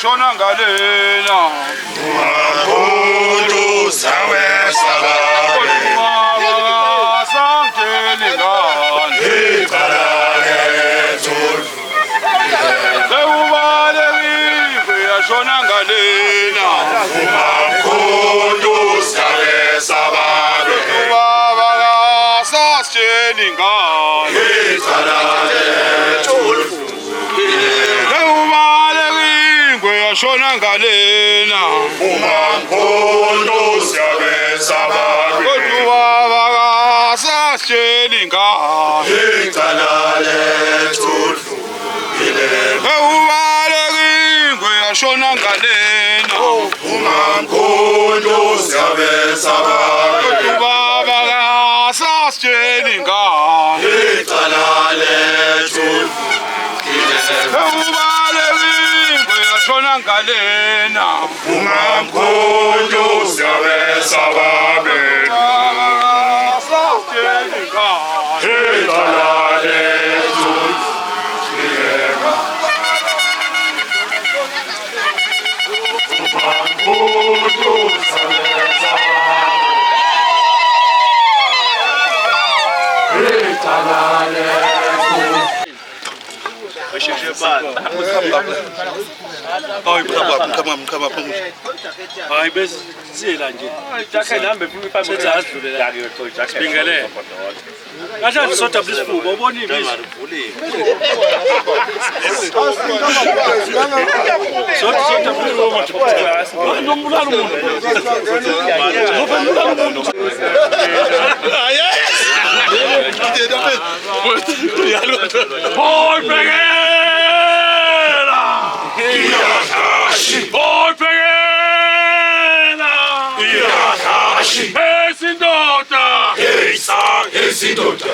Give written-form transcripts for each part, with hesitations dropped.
Shona ngalena umamkhondo siyabesaba kodwa bakasasheli ngane icala lethu ubalekingwe yashona ngalena umamkhondo siyabesaba kodwa bakasasheli ngane icala lethu shona ngalena umamkhondo siyabesaba sasheli ngane icala lethu umamkhondo siyabesaba icala lethu Come up. Hayi bese siyela nje. Jackson hambe phuma iphambi sethi asidlule la ke Jackson. Bingele. Ngathi soda blisifuba ubonile bizo. Soda blisifuba. Ndombulala umuntu. Boy Pegela! Boy Pegela! Esindota! Esindota!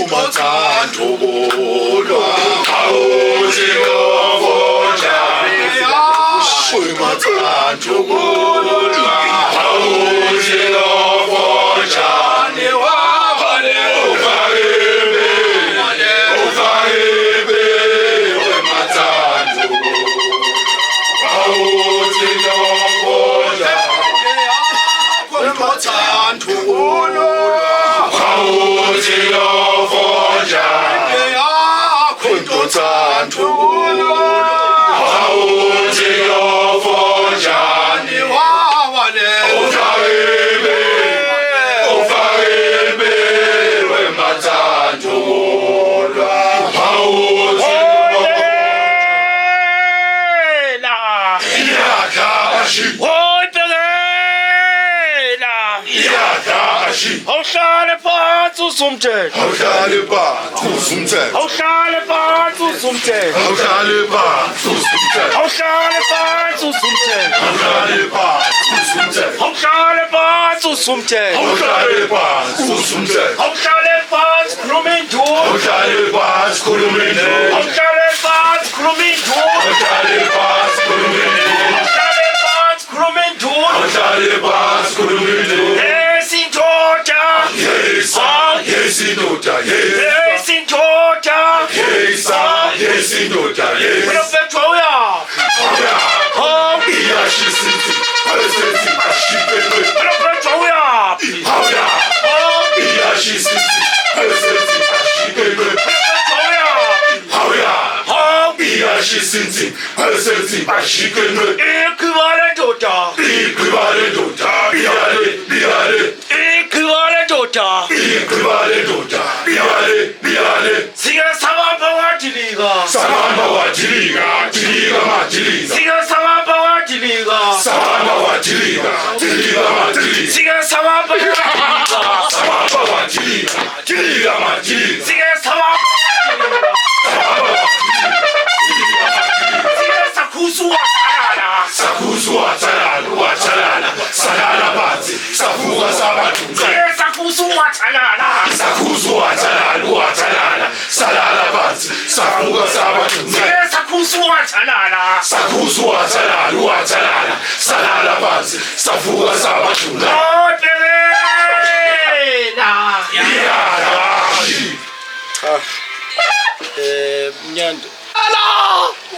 Umathanda ukulwa awuthi Hawuthi yofonja Kuntotsandukulu Hawuthi yofonja Ufakebe Wemathandukulu Hawuthi Awuhlale phansi usumthetho. Awuhlale phansi usumthetho. Awuhlale phansi usumthetho. Awuhlale phansi usumthetho. Awuhlale phansi usumthetho. Awuhlale phansi usumthetho. Awuhlale phansi usumthetho. Awuhlale phansi usumthetho. Awuhlale phansi khuluma induru. Awuhlale phansi khuluma induru. Awuhlale phansi khuluma induru. Awuhlale phansi khuluma induru. Awuhlale phansi khuluma induru. Awuhlale phansi khuluma induru. Esindoda. Yes, indoda. Esindoda. Yes, indoda. Prophetho uyaphi? Iyashisithi. Ayisithi ashipelwe. Prophetho uyaphi? Iyashisithi. Ayisithi ashipelwe. Prophetho uyaphi? Iyashisithi. Ayisithi ashipelwe. Igqiba lendoda. Igqiba lendoda. Iyale. Igqiba lendoda. Igqiba lendoda. Iyale. Sike sabamba wadilika. Sahamba wadilika. Dilika madilika. Sike sabamba wadilika. Sahamba wadilika. Dilika madilika. Sike sabamba wadilika. Sahamba wadilika. Dilika madilika. Sike sabamba wadilika. Sike sakhusu watalala. Sakhuzu watalala. Salala phansi. Savuka sabathunqa. Sike sakhusu watalala. Sakhuzu watalala. Salala phansi. Savuka sabathunqa. Sike sakhusu watalala. Sakhuzu watalala. Salala phansi. Savuka sabathunqa. Odela. Iyadashi. Mnyando.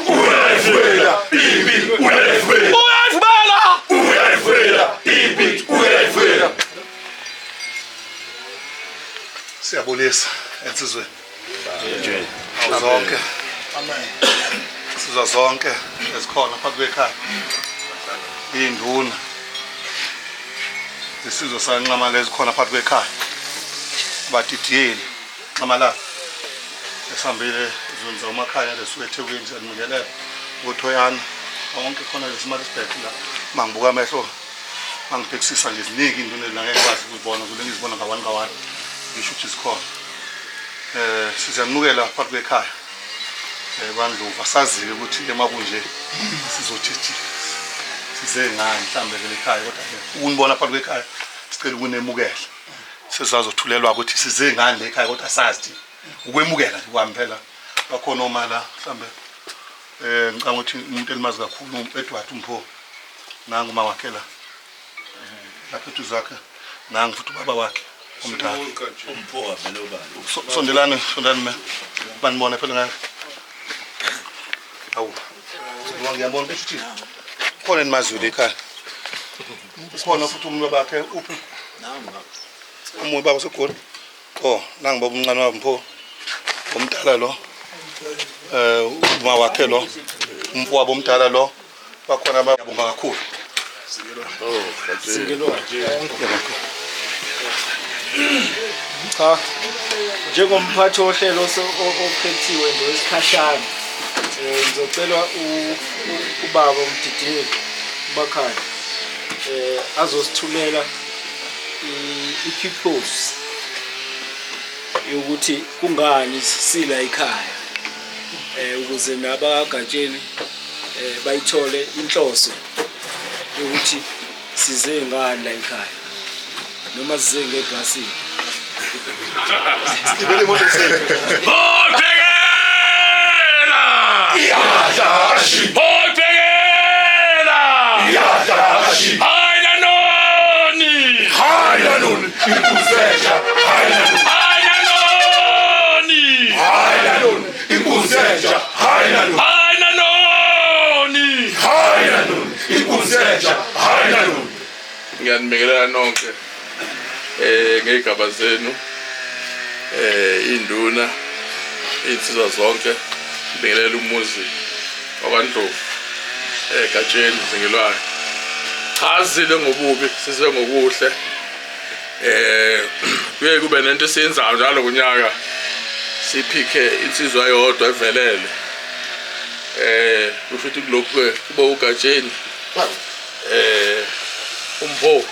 Uyayivela. Ibi. Uyayivela. Uyayivela. Ibi. Uyayivela. Siyabulisa ensizweni. Zonke. Amen. Sizwa zonke ezikhona phakathi kwekhaya. Induna. Isizwe sanqama lezikhona phakathi kwekhaya. Badidiyeli nqamalala. Esihambile izweni zamakhaya lesuke eThekwini siyanikelela uThoyana wonke khona leSmartSburg la mangibuka amehlo mangibhekisisa nje ziningi induna la ngeke kwazi ukuzibona kule ngizibona ngawani ngisho ukuthi zikhona siyanukela phakathi kwekhaya bandluva saziwe ukuthi emabunje sizothi size ngani mhlambe ke ekhaya kodwa ukunibona phakathi kwekhaya sicela ukunemukela sezazothulelwa ukuthi size ngani ekhaya kodwa sazi ukwemukela nje kwami phela bakhona omala mhlambe ngicanga ukuthi umuntu elimazi kakhulu Edward Mpho nangu mama wakhe la lapha tuzakhe nangu futhi ubaba wakhe umdala Mpho vele ubani sondelane me banibona phela ngayo awu ngiyabona ukuthi khona enimazulu ekhaya khona futhi umuntu bakhe uphi umuntu baba segoli nangu baba umncane wabo Mpho umdala lo uma wakhe lo umfowabo omdala lo bakhona ababonga kakhulu cha njengomphathi ohlelo okhethiwe nje wesikhashana ngizocela ubaba umdidiyeli ubakhaya azosithulela i-purpose yokuthi kungani sila ekhaya ukuze nabagatsheni bayithole inhloso yokuthi size ngani la ekhaya noma size ngebhasini Ngiyanibingelela nonke ngegaba zenu induna insizwa zonke bingelela umuzi wakwaNdlovu egatsheni zingelwayo chazile ngobubi size ngokuhle kuye kube nento esiyenzayo njalo kunyaka siphike insizwa yodwa evelele futhi kulokhu kuba ugatsheni umpho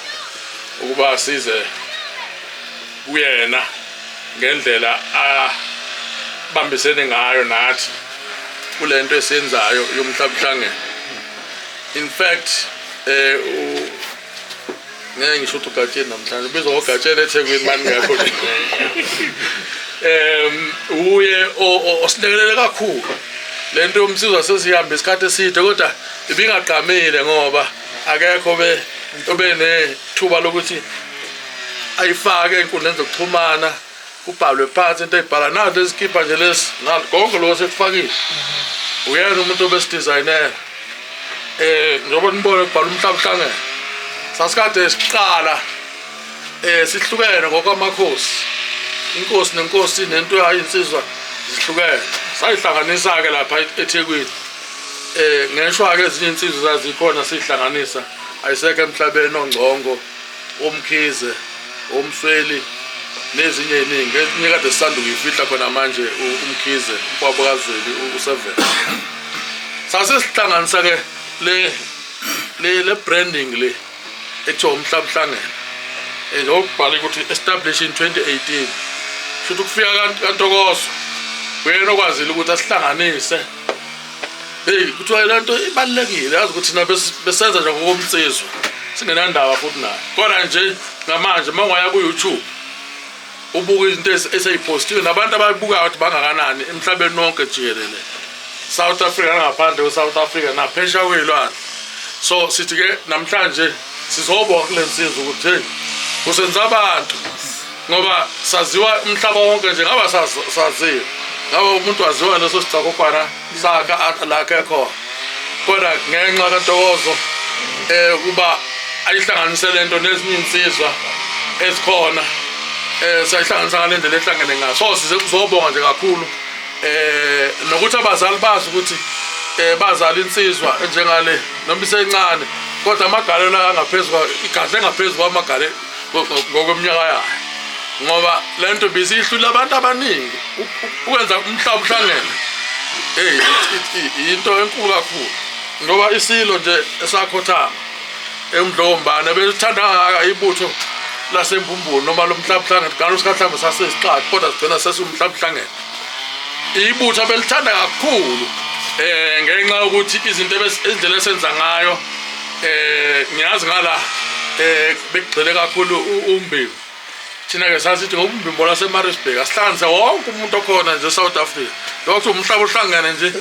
ukuba asize kuyena ngendlela abambisene ngayo nathi kulento esiyenzayo yomhlabuhlangene. In fact ngeke ngisho ukuthi ugatsheni namhlanje ubizwa ngogatsheni eThekwini manje ngakho uye osilekelele kakhulu lento yomsizwa sesihamba isikhathi eside kodwa ibingaqamile ngoba akekho benethuba lokuthi ayifake einkundleni zokuxhumana kubhalwe phansi into ayibhala nazo lezikhipha nje lesi konke lokho sekufakile uyena umuntu obesidesignera njengoba nibona kubhala umhlabuhlangene sasikade siqala sihlukene ngokwamakhosi inkosi nenkosi nento yayo insizwa zihlukene sayihlanganisa ke lapha eThekwini ngisho ke ezinye insizwa zazikhona sihlanganisa ayisekho emhlabeni ongcongo omkhize omsweli nezinye eziningi ezinye kade sisanda ukuyifihla khona manje umkhize ubaba kaZweli u7 sasihlanganisa ke le branding le ethiwa umhlabuhlangene ngokubhala ukuthi established in 2018 futhi ukufika kaNtokozo uyena okwazile ukuthi asihlanganise kuthiwa lento ibalulekile yazi ukuthi thina besenza nje ngokomsizwa singenandaba futhi nayo kodwa nje ngamanje mangwaya ku YouTube ubuka izinto eseyipostiwe nabantu abayibukayo ukuthi bangakanani emhlabeni wonke jikelele South Africa ngaphandle kwe-South Africa naphesha kwelwandle so sithi ke namhlanje sizobonga kule nsizwa ukuthi hey kusenza abantu ngoba saziwa umhlaba wonke nje ngaba saziwa ngaba umuntu waziwa leso sicakokwana saka lakhe khona kodwa ngenxa kaNtokozo kuba ayihlanganise lento nezinye insizwa esikhona sayihlanganisa ngale ndlela ehlangene ngayo so sizobonga nje kakhulu nokuthi abazali bazi ukuthi bazali insizwa njengale noma isencane kodwa amagalelo angaphezulu igadle ngaphezulu kwamagale ngokweminyaka yayo ngoba lento bisihlula abantu abaningi ukwenza umhlabuhlangene into enkulu kakhulu ngoba isilo nje esakhothama eMdlombane bethanda ngaka ibutho lasembumbulu noma lomhlabuhlangene kanti usikhathi sasesiqala kodwa sigcina sesumhlabuhlangene ibutho belithanda kakhulu ngenxa yokuthi izinto ezindlela esenza ngayo ngiyazi ngala bekugcile kakhulu umbimu thina ke sasithi ngobumbimbo laseMaritzburg asihlanganise wonke umuntu okhona nje eSouth Africa lokho umhlabuhlangene nje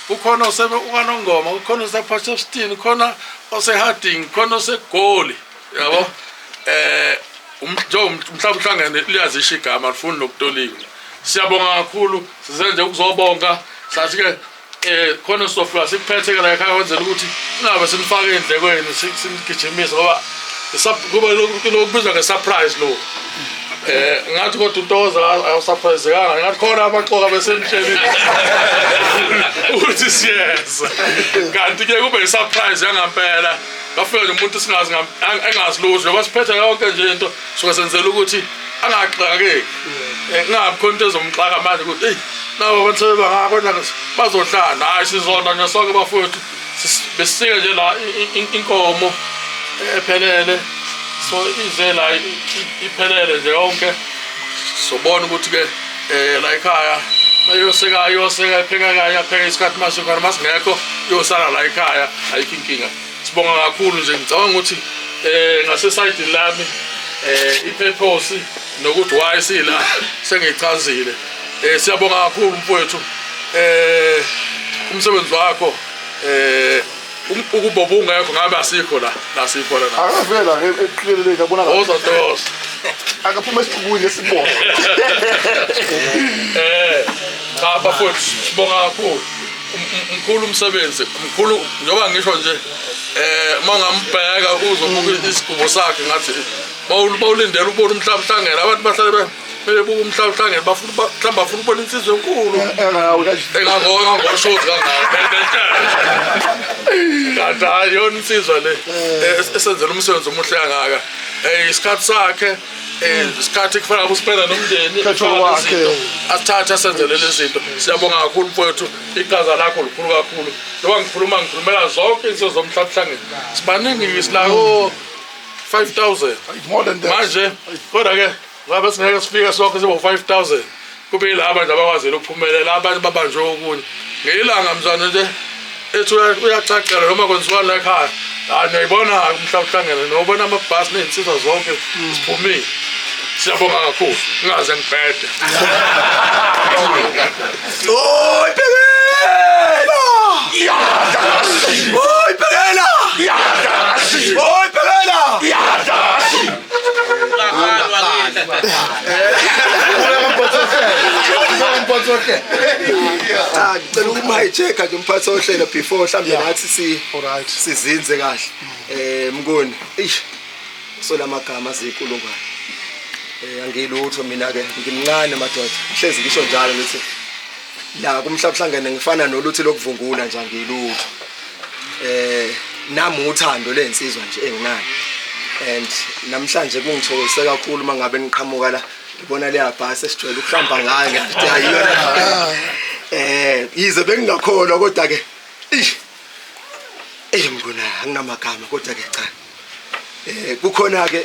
ukhona ukanongoma ukhona usePotchefstroom ukhona oseHarding ukhona oseGoli yabo umhlabuhlangene liyazisha igama lifuni nokutolika siyabonga kakhulu sizenze ukuzobonga sathi ke khona sofika sikuphethe la ekhaya wenzela ukuthi singabe sinifake endlekweni sinigijimise ngoba kuba lokubizwa nge-surprise lo ngathi kodwa uNtokozo awusurprise kanga ngathi khona abaqoka besemtsheni ukuthi siyeza kanti ke kube i-surprise yangampela bafika nje umuntu singazi engazi lutho ngoba siphethe yonke nje into suke senzela ukuthi angaxakeki ngabe khona into ezomxaka manje ukuthi hey nabo abantu bangakona bazohlala hayi sizona nje sonke bafowethu besike nje la inkomo ephelele so ize la iphelele nje yonke sobona ukuthi ke la ekhaya mayoseka ipheka kanye apheka isikhathi masukana masingekho yosala la ekhaya ayikho inkinga sibonga kakhulu nje ngicabanga ukuthi ngase side lami ipurpose nokuthi why sila sengichazile siyabonga kakhulu mfowethu umsebenzi wakho ukuboba ungekho ngabe asikho la sikho la akavela eqhilele yabona ozotos akaphuma esibuyile sibona baba futhi sibonga kakhulu umkhulu umsebenzi umkhulu njoba ngisho nje mangambheka uzobuka isigubo sakhe ngathi bawulindela ubona umhlaba uhlangene abantu bahlale bebuka umhlaba uhlangene bafuna ukubona insizwe enkulu engangoshozi kanti hayi yona insizwa le esenzela umsebenzi omuhle kangaka isikhathi sakhe isikhathi kufanele usipenda nomndeni asithathe asenzele lezi zinto. Siyabonga kakhulu mfowethu, iqhaza lakho likhulu kakhulu. Njengoba ngikhulumela zonke insizwe zomhlaba uhlangene sibaningi silako 5,000 manje, kodwa-ke ngabe singeke sifike sonke sibo 5,000 kube yilaba nje abakwazile ukuphumelela, abanye babanjwe okunye ngelanga mzwana nje ethi uyacacela noma kwenziwa la ekhaya. Niyayibona umhlaba uhlangene nobona amabhasi ney'nsizwa zonke siphumile. Siyabonga kakhulu, ngingaze ngibhede. Ngicela ukumhijack-a nje umphathi wohlelo before mhlawumbe ngathi sizinze kahle. Mngoni, so lamagama aziyikulungwane. Angilutho mina-ke ngimncane madoda, hlezi ngisho njalo ngithi la kumhlaba uhlangene ngifana noluthi lokuvungula nje angilutho. Nami uthando lensizwa nje enginalo. And namhlanje kungithokozise kakhulu mangabe niqhamuka la ngibona leya bhasi esijwayele ukuhamba ngayo ngathi ayiyona. Yize bengingakholwa kodwa-ke mngona anginamagama kodwa-ke cha. Kukhona-ke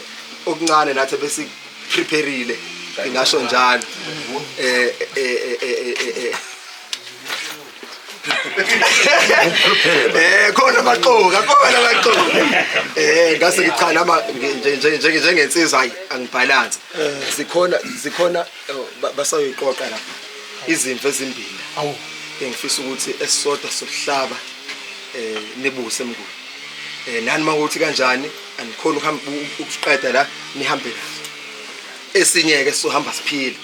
okuncane nathi bese prepareile ngingasho njalo. Khona amaqoka ngase ngicha nama njengensizwa hayi angibhalansi. Zikhona basayiqoqa lapha izimvu ezimbili engifisa ukuthi esisodwa sokuhlaba nibuse mnguni. Nani makuthi kanjani anikhona ukuqeda la nihambe la esinye-ke sizohamba siphile.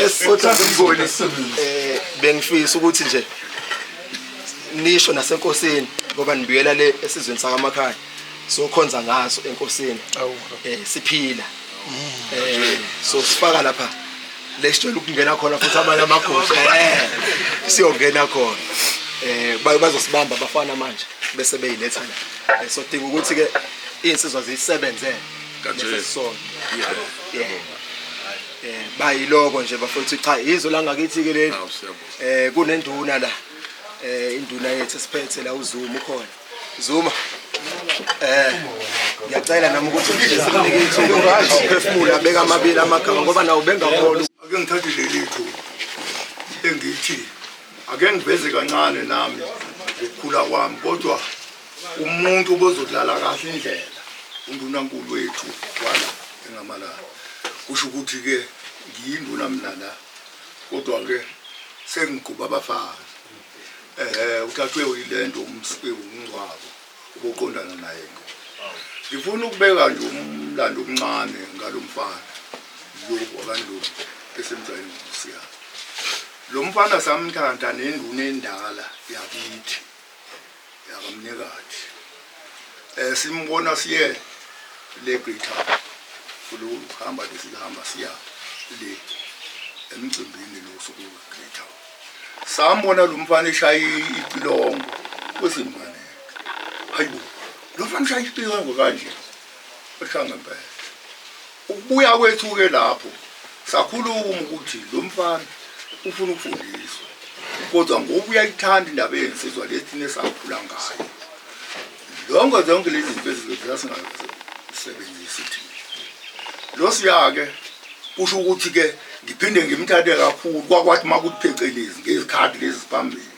Esisodwa mnguni bengifisa ukuthi nje nisho nasenkosini ngoba nibuyela le esizweni sakamakhaya sokhonza ngaso enkosini siphila. So sifaka lapha lesicela ukungena khona futhi abanye amakhosi siyongena khona. Bazosibamba abafana manje bese beyiletha la. So dinga ukuthi-ke iy'nsizwa ziyisebenzele nesesisona. Bayiloko nje bafuna cha izwe la ngakithi-ke leli kunenduna la induna yethu esiphethe la uZuma ukhona. Zuma ngiyacela nami ukuthi simnike ithuba uphefumula abeka amabili amagama ngoba nawo bengakholwa. Ake ngithathe leli thuba engithi ake ngiveze kancane nami ukukhula kwami, kodwa umuntu obozodlala kahle indlela undunankulu wethu wala engamalala. Kusho ukuthi-ke ngiyinduna mina la, kodwa-ke sengiguba abafazi. Uthathwe yilento umngcwabo uboqondana naye. Ngifuna ukubeka nje umlando omncane ngalo mfana lo wakandu esemzayini usiya. Lo mfana samthanda nenduna endala yakithi yakamnikazi. Simbona siye le Greater kulo kuhamba lesihamba siya le emcimbini lo suku Greater. Sambona lo mfana eshaya ipilongo kwesimane. Hayibo lo mfana eshaya ipilongo kanje ekhanga impela. Ukubuya kwethu-ke lapho sakhuluma ukuthi lo mfana ufuna ukufundiswa, kodwa ngoba uyayithanda indaba yensizwa lethini esakhula ngayo. Zonke lezi zinto ezingasebenzisi thina. Lo siya-ke kusho ukuthi-ke ngiphinde ngimthathe kakhulu kwakwathi makuthi phecelezi ngezikhathi lezi ziphambili.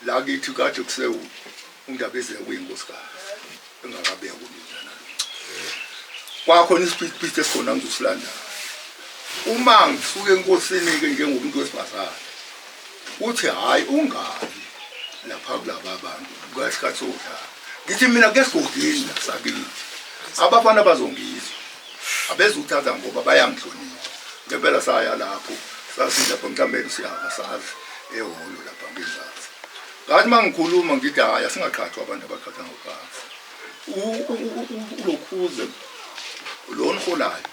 La kithi kade undaba ezekuy'inkosikazi engakabekwa kulizana. Kwakhona isiphithiphithi esikhona ngizosilandela. Uma ngisuke enkosini-ke njengomuntu wesifazane uthi hhayi ungabi lapha kulaba abantu kwasikhathi sodlala. Ngithi mina ke sigodini sakithi abafana bazongizwa abezuthatha ngoba bayangihlonipha. Ngempela saya lapho sasilapho mhlawumbe siyahamba sazi ehholo lapha ngezazi ngathi mangikhuluma ngithi hayi asingaqhathwa abantu abaqhatha ngokwazi ulokhuze lo nholayo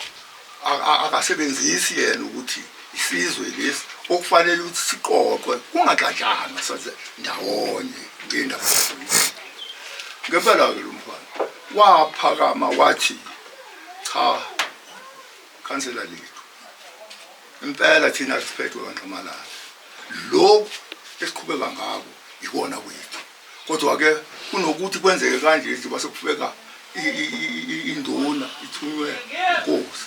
akasebenzisi yena ukuthi isizwe lesi okufanele ukuthi siqoqwe kungaxatshana saze ndawonye ngendaba ngempela ke lo mfana waphakama wathi cha kansela lethu impela thina siphethwe kanqamalala lo esiqhubeka ngako ikona wethu kodwa ke kunokuthi kwenzeke kanje nje base kufika induna ithunywe inkosi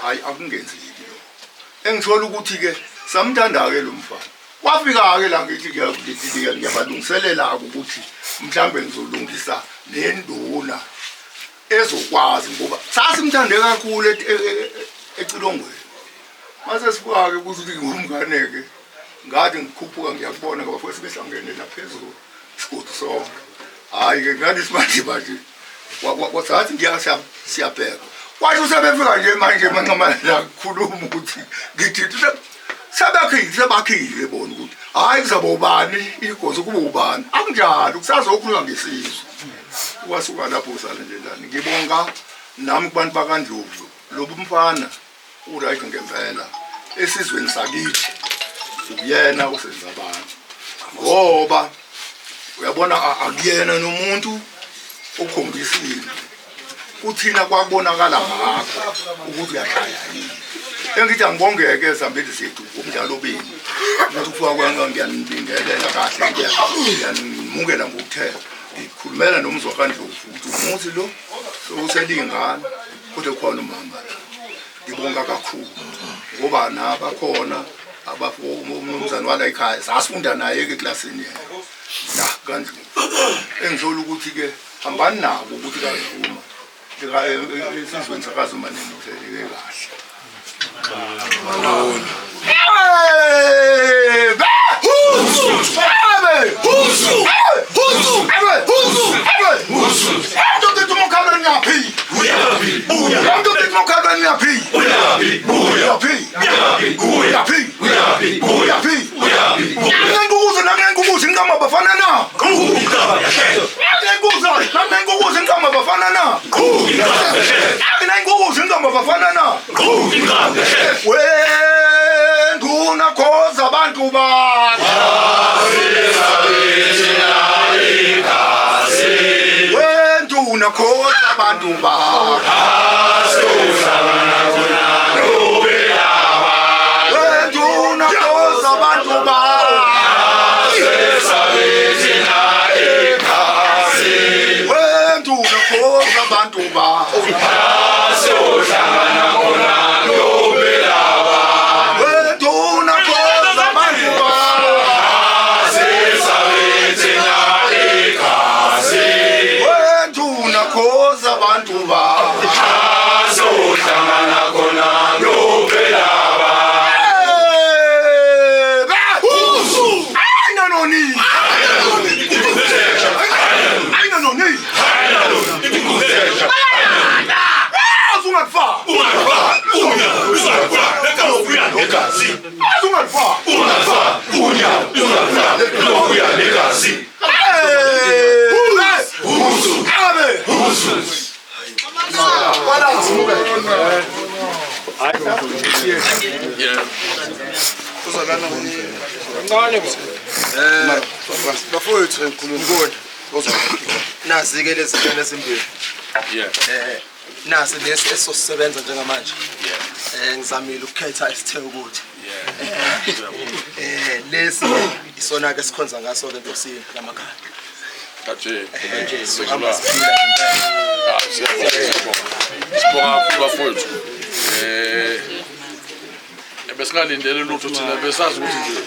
hayi akungenzeki lo engithola ukuthi ke samthanda ke lo mfana wafika ke la ngithi ngiyabalungiselela ukuthi mhlambe ngizolungisa nenduna ezokwazi ngoba sasimthande kakhulu ecilongweni mase sifuka ke ukuthi ngumnganeke ngathi ngikhuphuka ngiyakubona ngoba futhi sihlangene laphezulu isigodi sonke hayi ke ngathi simanje bathi wasathi siyabheka kwathi usebefika nje manje manqamalala kukhuluma ukuthi ngithi sebakhile bona ukuthi hayi kuzabe ubani igozi kuba ubani akunjalo kusazokhuluma ngesizwe wasuka lapho usala nje ndani ngibonga nami kubantu bakandlovu lobu mfana uright ngempela esizweni sakithi uyena usenza abantu ngoba uyabona akuyena nomuntu okhombisile kuthina kwakubonakala ngakho ukuthi uyashaya yini engithi angibongeke ezambeni zethu umdlalo beni ukuthi kufuka kwanga ngiyanibingelela kahle ngiyanimukela ngokuthela ngikhulumela nomzwa kaNdlovu ukuthi umuthi lo sokuselingana kodwa khona umama ngibonga kakhulu ngoba nabakhona umnumzane wala ekhaya sasifunda naye eklasini la kaNdlovu engizolo ukuthi ke hambani nabo ukuthi kaZuma esizweni sakaZuma nenohleleke kahle wenduna khoza abantu bakhe wenduna khoza abantu bakhe wenduna khoza abantu bakhe wenduna khoza abantu bakhe bafowethu ngikubona nazi-ke lezi zinto ezimbili nasi lesi esosisebenza njengamanje ngizamile ukukhetha isitheo ukuthi lesi isona-ke sikhonza ngaso-ke enkosini lamakhaya sibonga kakhulu bafowethu besingalindele lutho thina besazi ukuthi nje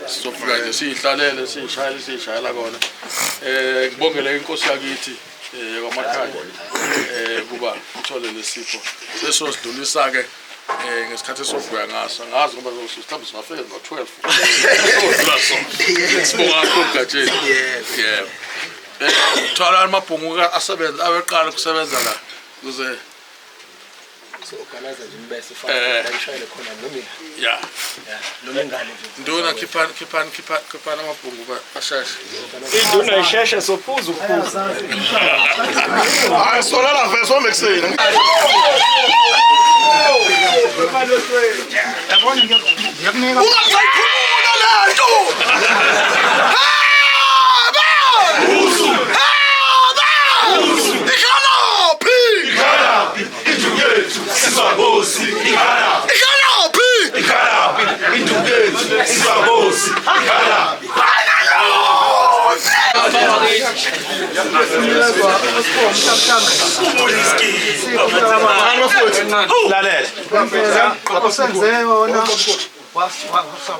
sizofika nje siyihlalele siyishayela kona ngibongele inkosi yakithi kwamakhaya kuba uthole lesipho sesosidlulisa ke ngesikhathi esovuka ngaso ngazi ngoba mhlawumbe singafika ngo-12 sibonga kakhulu gatsheni thola amabhungu asebenza abeqala ukusebenza la ukuze so organizer nje mbese ngishayele khona nomina ya noma ingane nje nduna khiphana amabhungu bashashe induna isheshe sophuza ukuphuza hayi sola la vese omekuseni ungayikhulula lento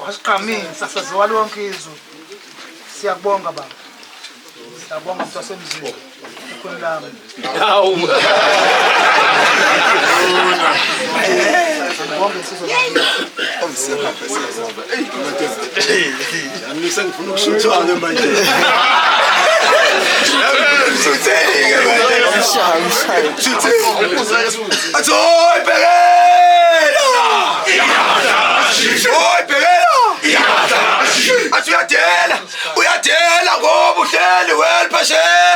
wasiqhamisa saziwa lonke izwe. Siyabonga baba, siyabonga mntu wasemzini ekhoni lami. Siyabonga insizwa ngifuna ukushuthwa manje uyadela ngoba uhleli well phesheya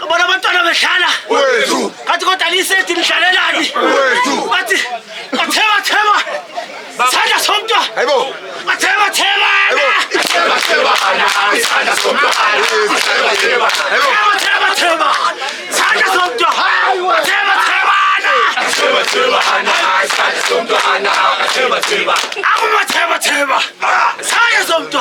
Kabona abantwana behlala wethu kathi kodwa lisethi lidlalelani wethu bathi batheba sanda somntu hayibo batheba sanda somntu hayibo batheba sanda somntu batheba sanda somntu akubatheba sanda somntu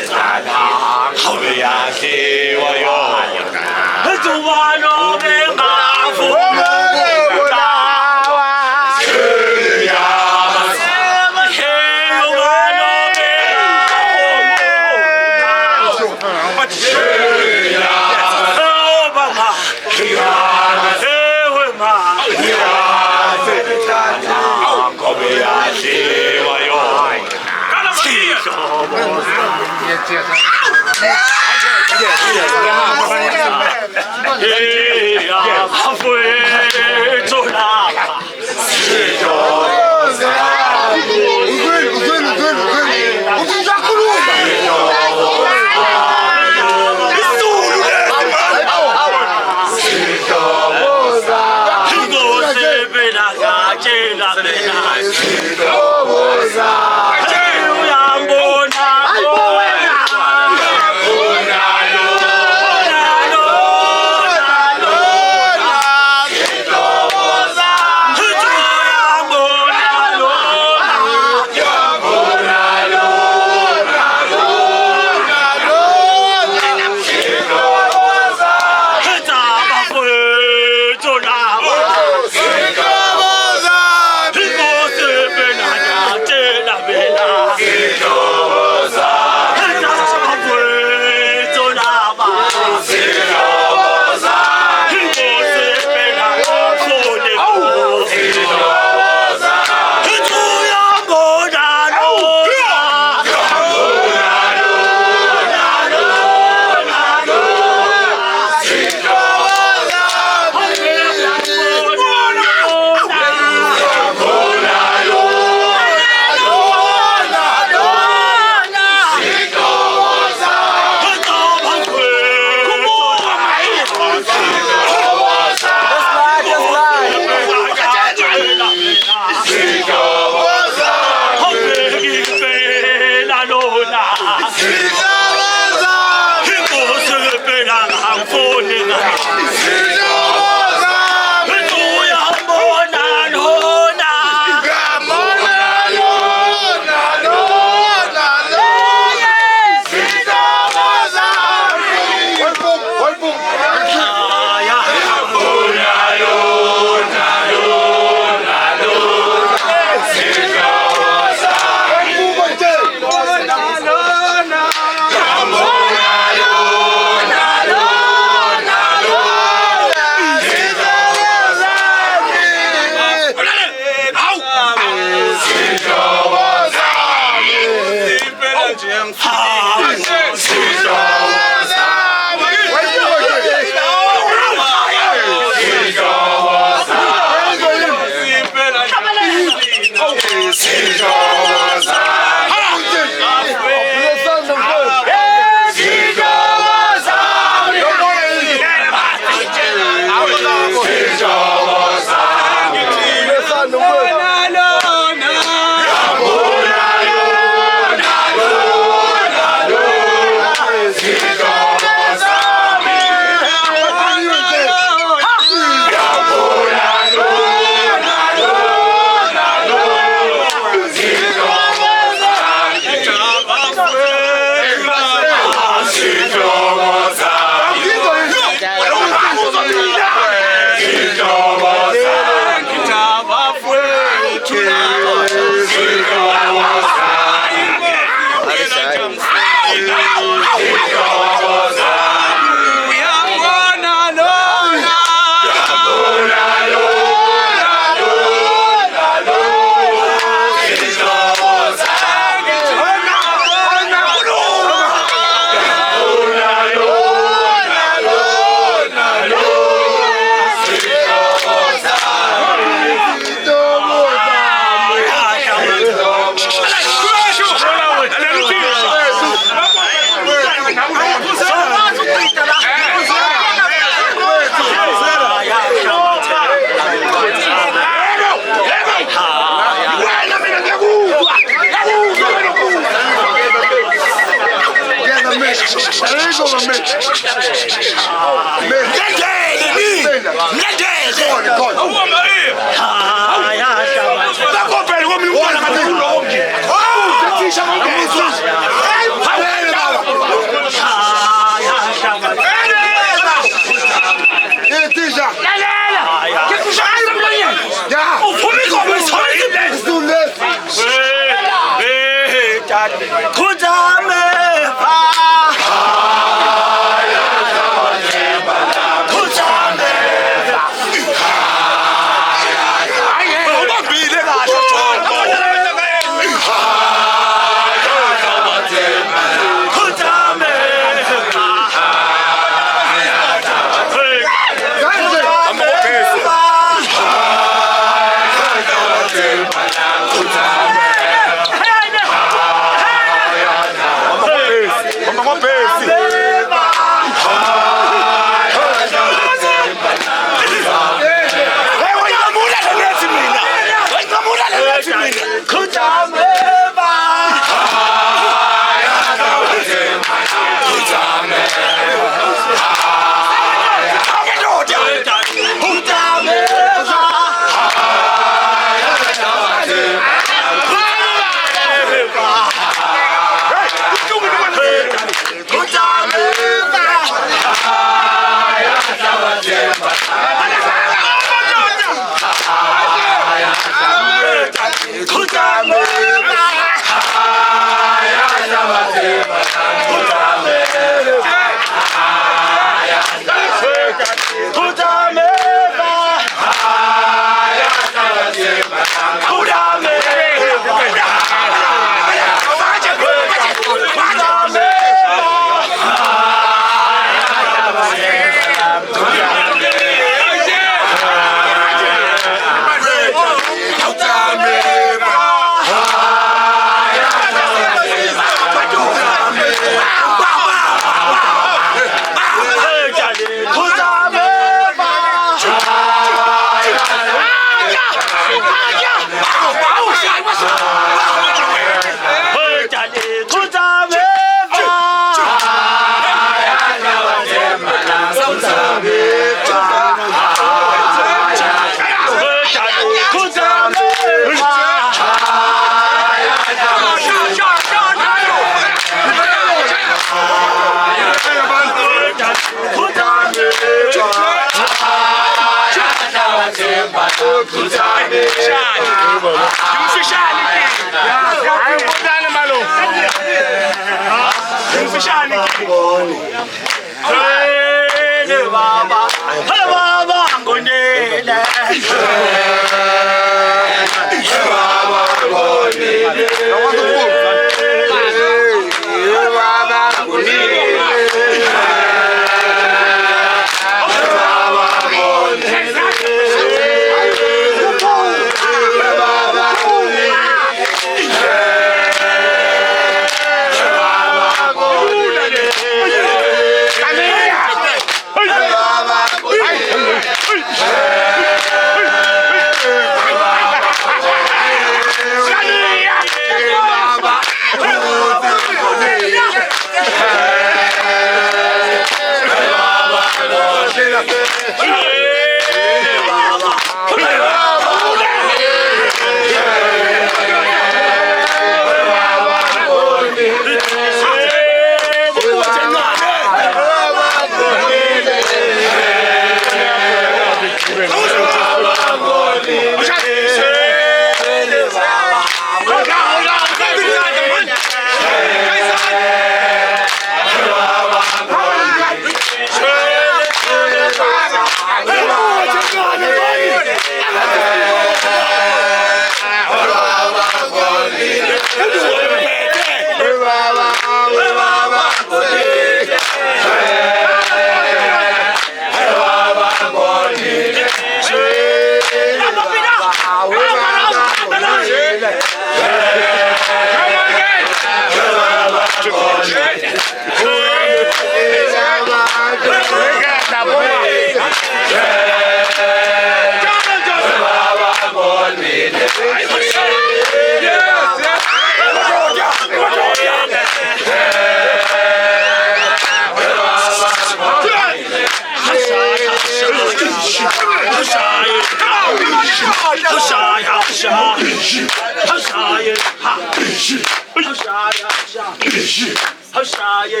Shit. Hashaye,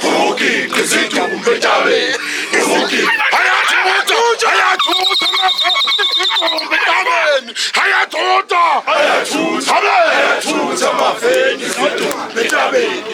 Umuginqe izidumbu entabeni ayathutha amafeni izidumbu entabeni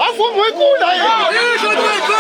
Avuma ikula yena.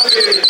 Hey!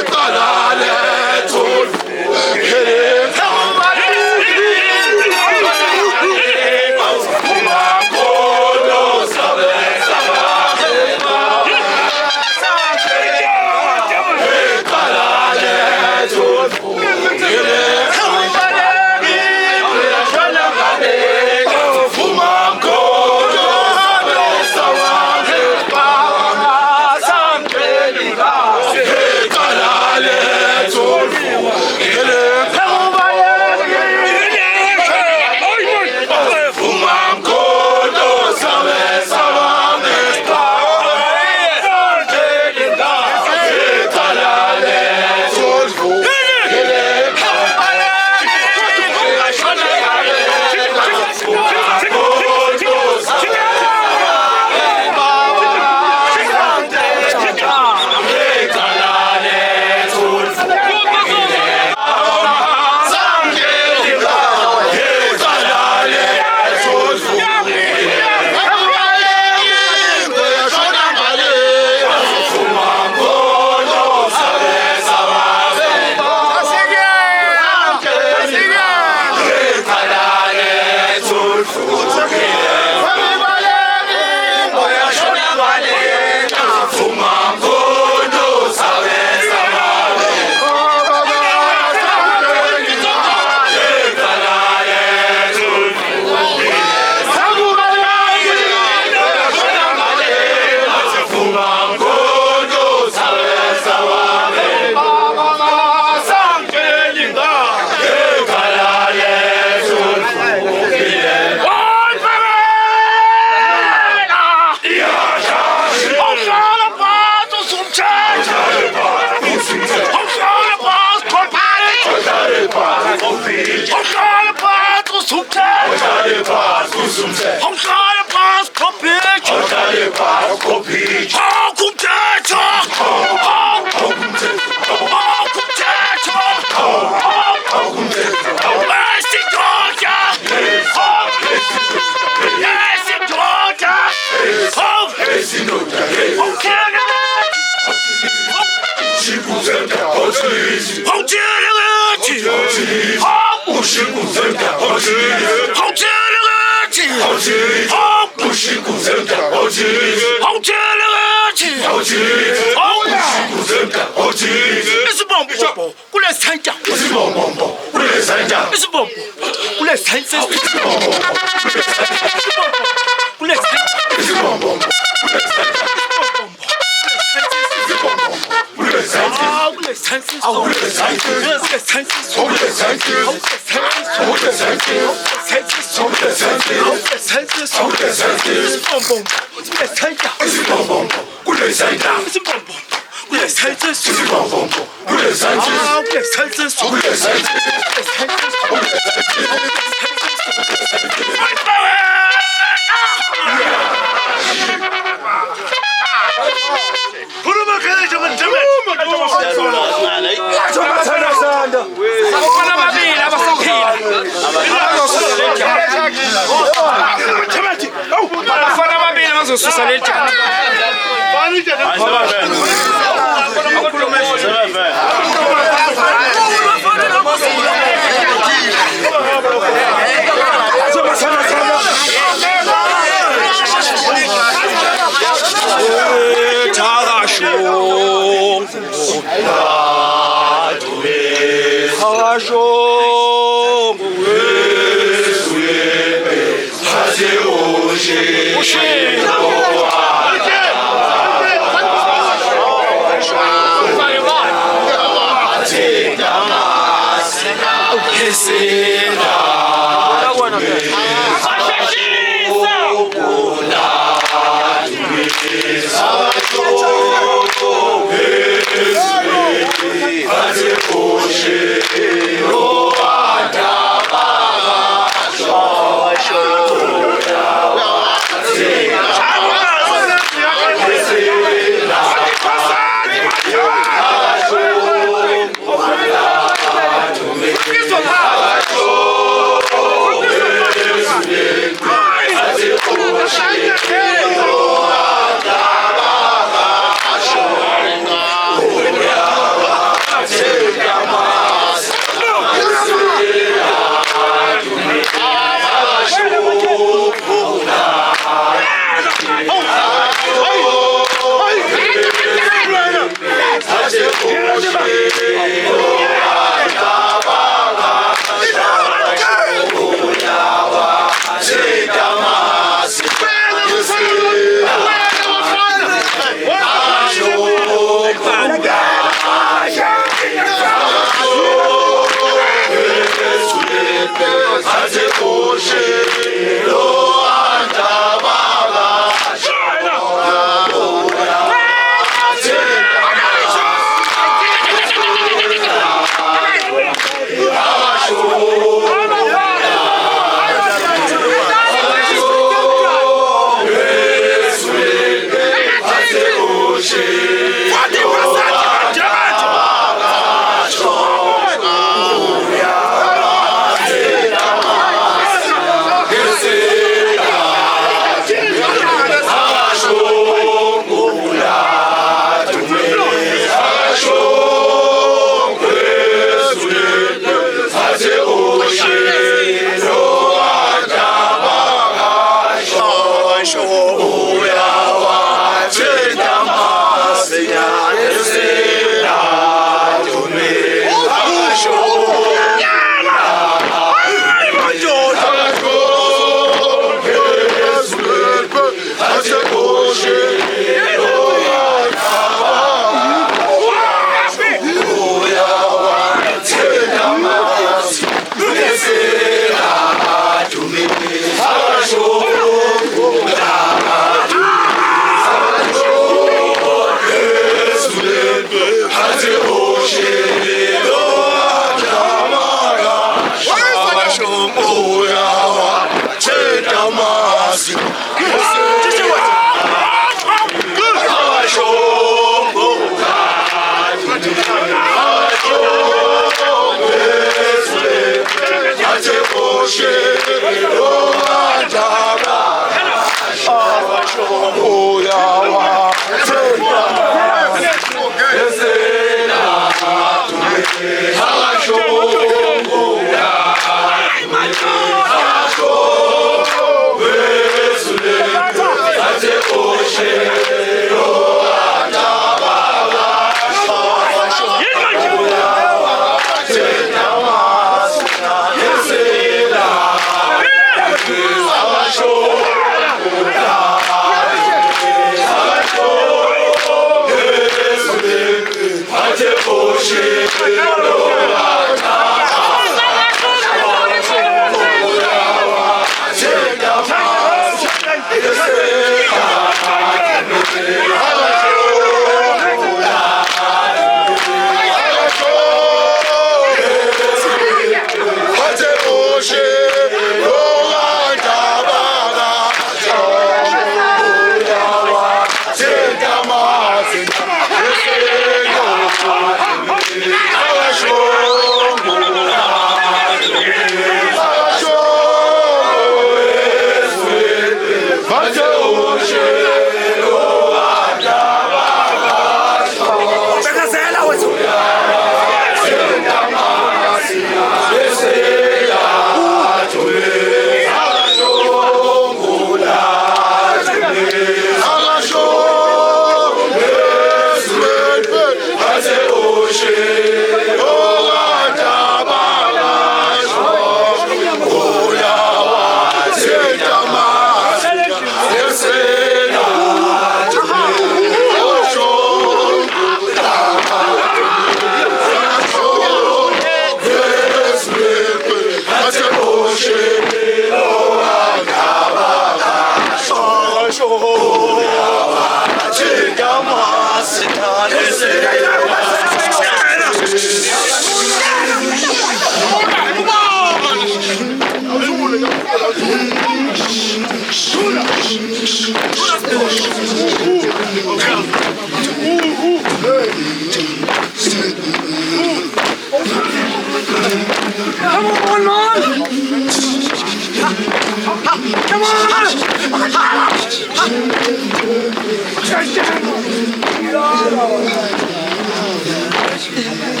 Come on!